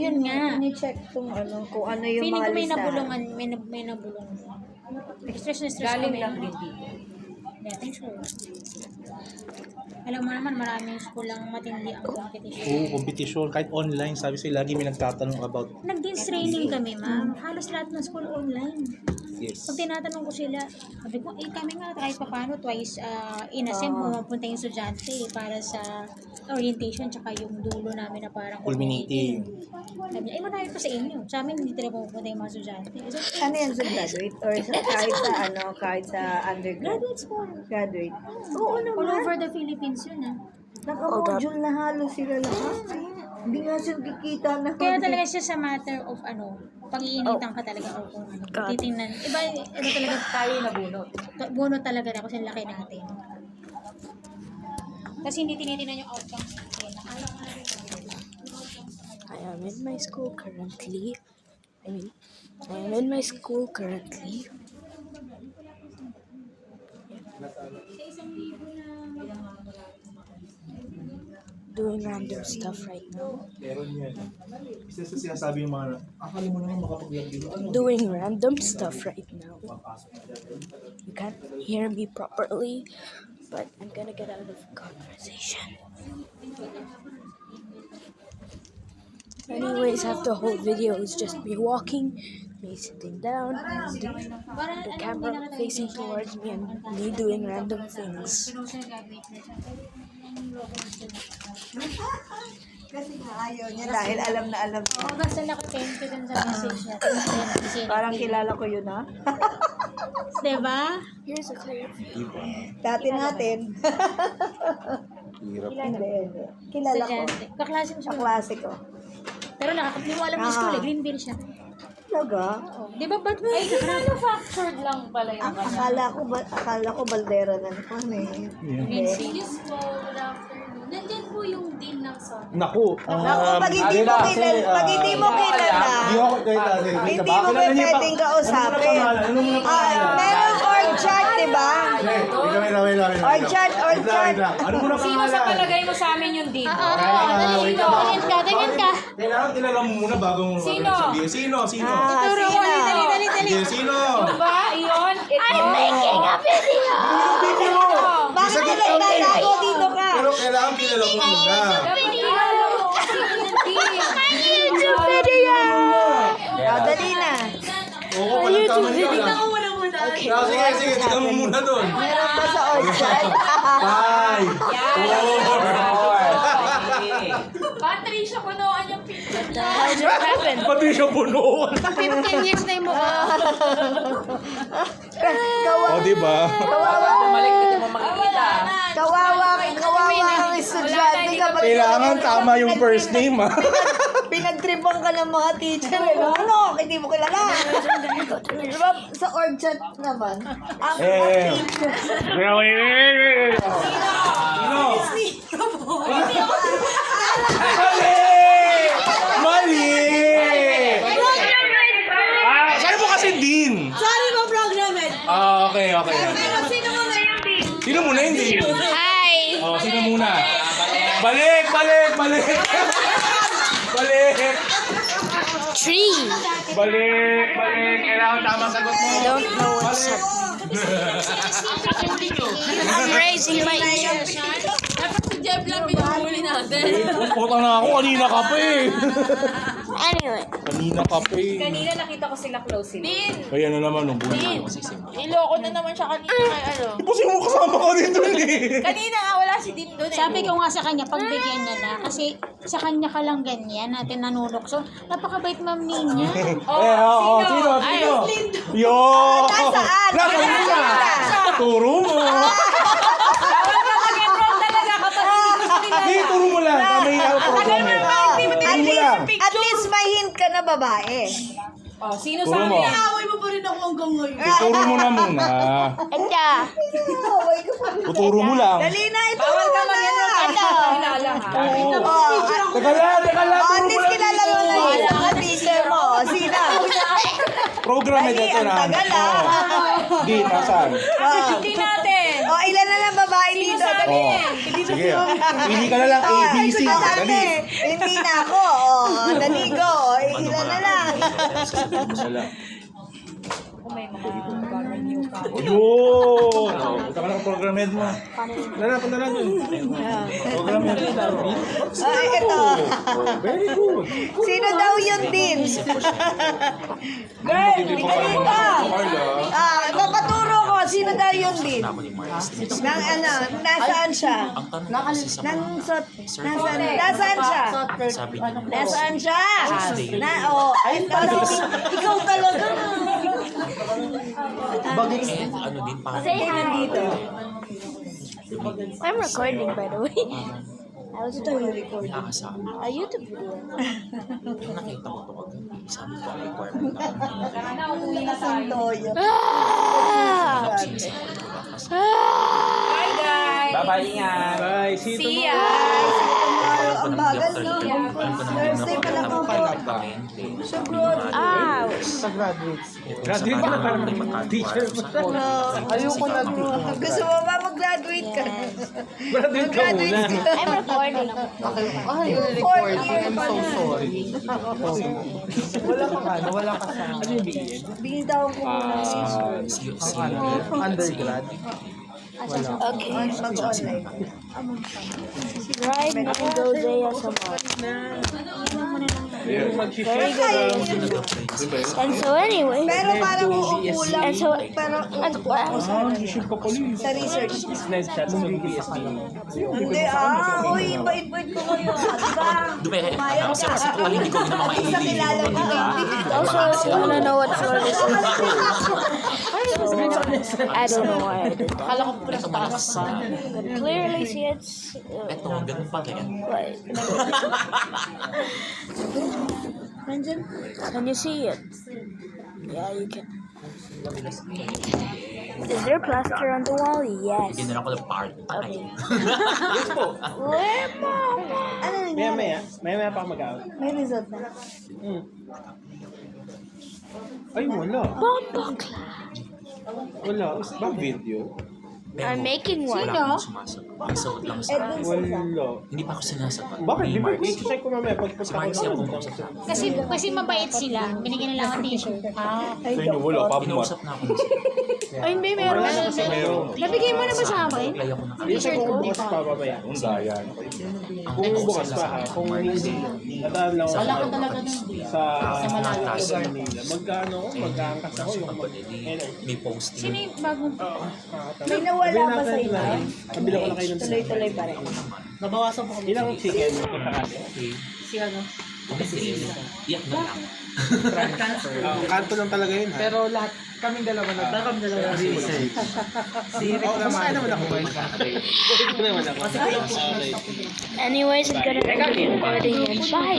Yun nga. Ini-check kung ano yung Feeling mga ko may listahan. nabulungan, may nabulungan. Stress na stress Galing kami. lang din dito. Dating sure. Alam mo naman, maraming school lang matindi ang competition. Oo, competition. Kahit online, sabi sila, lagi may nagtatanong about. Nag-dance training kami, ma'am. Halos lahat ng school online. Yes. Pag tinatanong ko sila, sabi ko, kami nga kahit pa paano, twice in a sem, pumunta yung estudyante para sa orientation, tsaka yung dulo namin na parang Culminating. Sabi niya, marami pa sa inyo. Sa amin, hindi talaga pupunta yung mga estudyante. So, Ano yan sa graduate? Or sa, kahit sa undergrad? graduate school. Graduate? Oo All naman. over the Philippines yun, ah. Naka-module na halos sila lahat. Hindi nga siya kikita na. Kaya talaga siya sa matter of pag-iinitan ka talaga o kung titingnan. Iba talaga Tayo nabunot. bunot talaga na kasi laki natin. Kasi hindi tinitingnan yung outcome natin. I am in my school currently. I am in my school currently. Doing random stuff right now. Meron yan. Isa sa sinasabi yung mga, akala mo naman makapag-vlog dito. Ano? Doing random stuff right now. You can't hear me properly, but I'm gonna get out of conversation. Anyways, half the whole video is just me walking, me sitting down, and the camera facing towards me, and me doing random things. Kasi nga ayaw niya dahil alam na alam niya. Oo, basta naka-thank you dun sa message niya. Parang kilala ko yun ha. Diba? Here's a clear view. Dati natin. Hirap. Hindi. Kilala ko. Estudyante. Kaklase mo siya. Kaklase ko. Pero hindi mo alam yung school eh. Greenville siya. Talaga? Di ba, Bart? Ay, Manufactured lang pala yung Akala ko baldera na naman eh. Yes po, good afternoon. Nandyan po yung dean ng SON. Naku. Naku, pag hindi mo kilala, hindi mo Hindi pwedeng kausapin. Meron org chart, di ba? Org chart. Ano mo na Sino sa palagay mo sa amin yung dean? Tingin ka. Kailangan kilala mo muna bago mo Sino? sabihin. Sino? Turo mo, dali. Sino? Ba? Iyon? Ito? Bakit ka nagtatago dito ka? Pero kailangan kilala mo muna. Dapat kilala mo kasi yung dean. Dali na. Oo, walang tama nila. Sige, tignan mo muna doon. Meron pa sa org chart. 5, 4. Patricia, punuan yung picture niya. Pati siya puno. 15 years na yung mukha. O, diba? Bumalik dito mo makikita. Kawawa ang estudyante ka. Kailangan tama yung first name, ha? Pinagtripan ka ng mga teacher. Ano? Hindi mo kilala. Diba sa org chat naman, ang teacher. Mali! Saan mo kasi din? Sorry mo program it. Okay. Pero sino mo na yung din? Sino muna yung din? Hi! Oh, sino muna? Balik! Balik! Kailangan tama sagot mo. I don't know what's happening. I'm raising my ears. Dapat si Jeff lang pinahuli natin. Putang na ako, kanina ka pa eh. Anyway, Kanina nakita ko sila close sila. Kaya na naman, nung buhay. Niloko na naman siya kanina kay ano. Kasi mo kasama ka dito eh. Kanina nga wala si Dean doon eh. Sabi ko nga sa kanya, pagbigyan niya na. Kasi sa kanya ka lang ganyan, natin nanunokso. Napakabait ma'am niya. Sino? Yo! Nasaan? Nasaan? Turo mo. Dapat ka mag-enroll talaga kapag hindi gusto nila. Hindi, turo mo lang. Tama yung program eh. Turo mo lang. At least may hint ka na babae. Oh, sino Turo sa mo. amin? Away mo pa rin ako hanggang ngayon. Turo mo na muna. Tuturo mo lang. Dali na, ito Bawal ka muna. mag-enroll kahit hindi mo kilala ha. Teka lang. Oh, at Turo mo least lang. kilala mo na yung mga teacher mo. Sino? Program eh Dali, dito na. ang tagal Di, nasaan? Hindi natin. Oh, ilan na lang babae dito? Dali. Sige. Pili ka na lang A, B, C. Dali. Hindi na ako. Oh, dali, go. Wala. Kung may mga new ka. Ayun! Punta ka na ng program head mo. Punta na dun. Program head. Ay, ito. Very good. Sino daw yun din? Girl, tingnan ka. Papaturo ko. Sino daw yun din? Nang ano, nasaan siya? Nasaan siya? Nasaan siya? Ay, ikaw talaga. Say hi dito. I'm recording, by the way. I was Ito yung record. a YouTube video. Nakita ko ito kagabi. Sabi ko ang requirement na Santoyo. Ah! Bye guys! Bye-bye, ingat! Bye. See you See tomorrow. ya! Ang bagal, no? Thursday pa lang ako. Ouch! Graduate ka na parang teacher pa. Ayoko na. Gusto mo ba mag-graduate ka? Graduate ka muna. I'm recording. Fourth year pa na. Wala ka sa... Ano yung BEd? Binitawan ko muna. Undergrad? Okay. Mag-online. Right now, Dosea Samar. Very good. And so anyway, Pero parang uupo lang. and so, Pero Issue ka pala yun. sa research. Snapchat sa BSD. Hindi, uy, invite ko kayo. Diba? Mayroon ka. Kasi pala hindi ko naman Isa mailili. kilala ni Baby. also, I wanna know what floor this is. I don't know why I did that. Akala ko pala sa taas pa. But clearly see it's... Ito, ganun pa rin. What? Can you see it? Yeah, you can. Is there plaster on the wall? Yes. Bigyan na lang ko ng part. Okay. Ano nangyari? Maya pa mag-out. May result na. Ay, wala. Bomba clap. Wala. Ba video? I'm making one. Wala akong sumasagot. May suot lang sa... Wala. Hindi pa ako sinasagot. Bakit? Ni Di ba Mark. i-check ko mamaya pagpunta Si ko Mark siya doon? pumusap sa... Kasi mabait sila. Binigyan nila ako ng t-shirt. Sa inyo wala pa mo. Pinausap na ako ng Ay, hindi, meron. Meron. Nabigay mo na ba sa akin? Reply ako na T-shirt ko. Bukas pa mamaya. Ang dayan. Ang Bukas pa ha. Kung hindi, nadaan lang ako Wala ko talaga ng sa Malakas. Manila. Mag-aangkas ako yung May post Sino yung bagong... May nawala ba sa inyo? Kabila ko na kayo ng Tuloy-tuloy pa rin. Nabawasan po kami. ilang chicken ko sa kasi. Si ano? Iyak na lang. Kanto lang talaga yun ha. Pero lahat, kaming dalawa na. Kami dalawa na. Si Rick naman ako. Ito naman ako. Anyways, I'm gonna end the recording and bye.